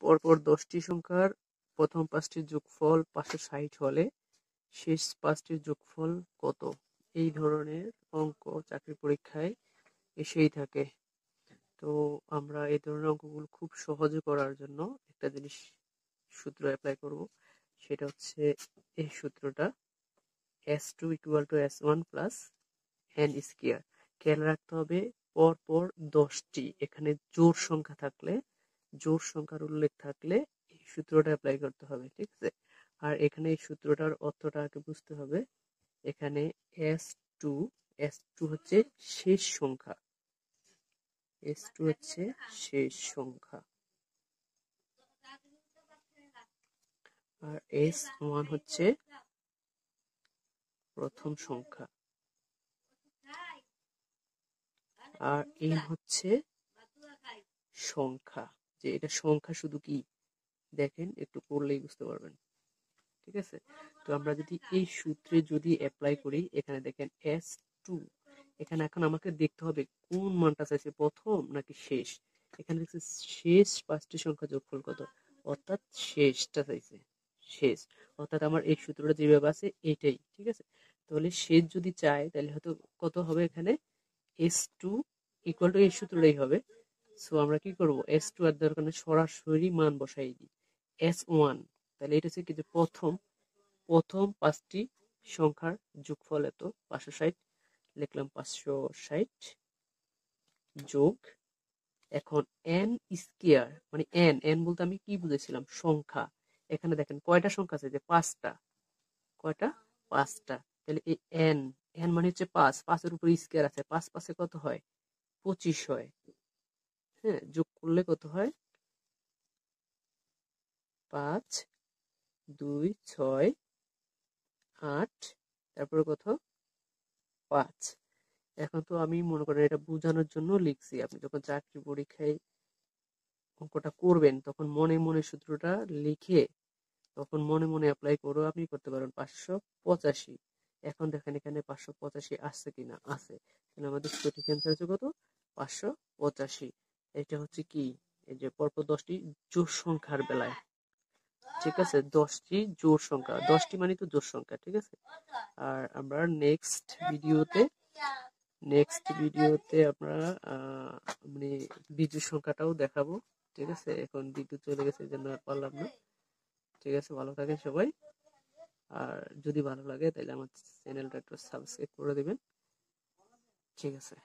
পরপর 10টি সংখ্যার প্রথম 5টির যোগফল 560 হলে শেষ 5টির যোগফল কত? এই ধরনের অঙ্ক চাকরি পরীক্ষায় এসেই থাকে। তো আমরা এই ধরনের অঙ্কগুলো খুব সহজে করার জন্য একটা জিনিস সূত্র অ্যাপ্লাই করব, সেটা হচ্ছে এই সূত্রটা s2 = s1 + n স্কয়ার। খেয়াল রাখতে হবে পরপর 10টি এখানে জোড় সংখ্যা থাকলে, জোড় সংখ্যার উল্লেখ থাকলে এই সূত্রটা অ্যাপ্লাই করতে হবে, ঠিক আছে? আর এখানে এই সূত্রটার অর্থটা আগে বুঝতে হবে। এখানে s2 হচ্ছে শেষ সংখ্যা, s2 হচ্ছে শেষ সংখ্যা, আর s1 হচ্ছে প্রথম সংখ্যা, আর n হচ্ছে সংখ্যা। যে এটা সংখ্যা শুধু কি দেখেন, একটু পড়লেই বুঝতে পারবেন, ঠিক আছে? তো আমরা যদি এই সূত্রে যদি অ্যাপ্লাই করি, এখানে দেখেন s2, এখানে এখন আমাকে দেখতে হবে কোন মানটা চাইছে, প্রথম নাকি শেষ। এখানে দেখছে শেষ 5টি সংখ্যা যোগফল কত, অর্থাৎ শেষটা চাইছে, শেষ। অর্থাৎ আমার এই সূত্রটা যেভাবে আছে এটাই, ঠিক আছে? তাহলে শেষ যদি চায় তাহলে হয়তো কত হবে, এখানে s2 = এই সূত্রটাই হবে। সো আমরা কি করব, s2 এর দরকার নেই, সরাসরি মান বসাই দিই s1। তাহলে এটা হচ্ছে কি, যে প্রথম 5টি সংখ্যার যোগফল এত 560, লিখলাম 560 যোগ, এখন n স্কয়ার, মানে n বলতে আমি কি বুঝেছিলাম, সংখ্যা। এখানে দেখেন কয়টা সংখ্যা আছে, যে 5টা, কয়টা, 5টা। তাহলে এই n মানে হচ্ছে 5 এর উপর স্কয়ার আছে, 5 5 কত হয়, 25 হয়। হ্যাঁ, যোগ করলে কত হয়, 5 2 6 8, তারপরে কত, 5। এখন তো আমি মনে করেন এটা বোঝানোর জন্য লিখছি, আপনি যখন চাকরি পরীক্ষায় অঙ্কটা করবেন তখন মনে মনে সূত্রটা লিখে তখন মনে মনে অ্যাপ্লাই করে আপনি করতে পারেন 585। এখন দেখেন এখানে 585 আসছে কিনা, আছে। তাহলে আমাদের সঠিক অ্যান্সার হচ্ছে কত, 585। এটা হচ্ছে কি, এই যে পরপর 10টি জোড় সংখ্যার বেলায়, ঠিক আছে? 10টি জোড় সংখ্যা, 10টি মানে তো জোড় সংখ্যা, ঠিক আছে? আর আমরা নেক্সট ভিডিওতে আমরা মানে বিজোড় সংখ্যাটাও দেখাবো, ঠিক আছে? এখন বিদ্যুৎ চলে গেছে, এই জন্য আর পারলাম না। ঠিক আছে, ভালো থাকেন সবাই। আর যদি ভালো লাগে তাহলে আমার চ্যানেলটা একটু সাবস্ক্রাইব করে দিবেন, ঠিক আছে?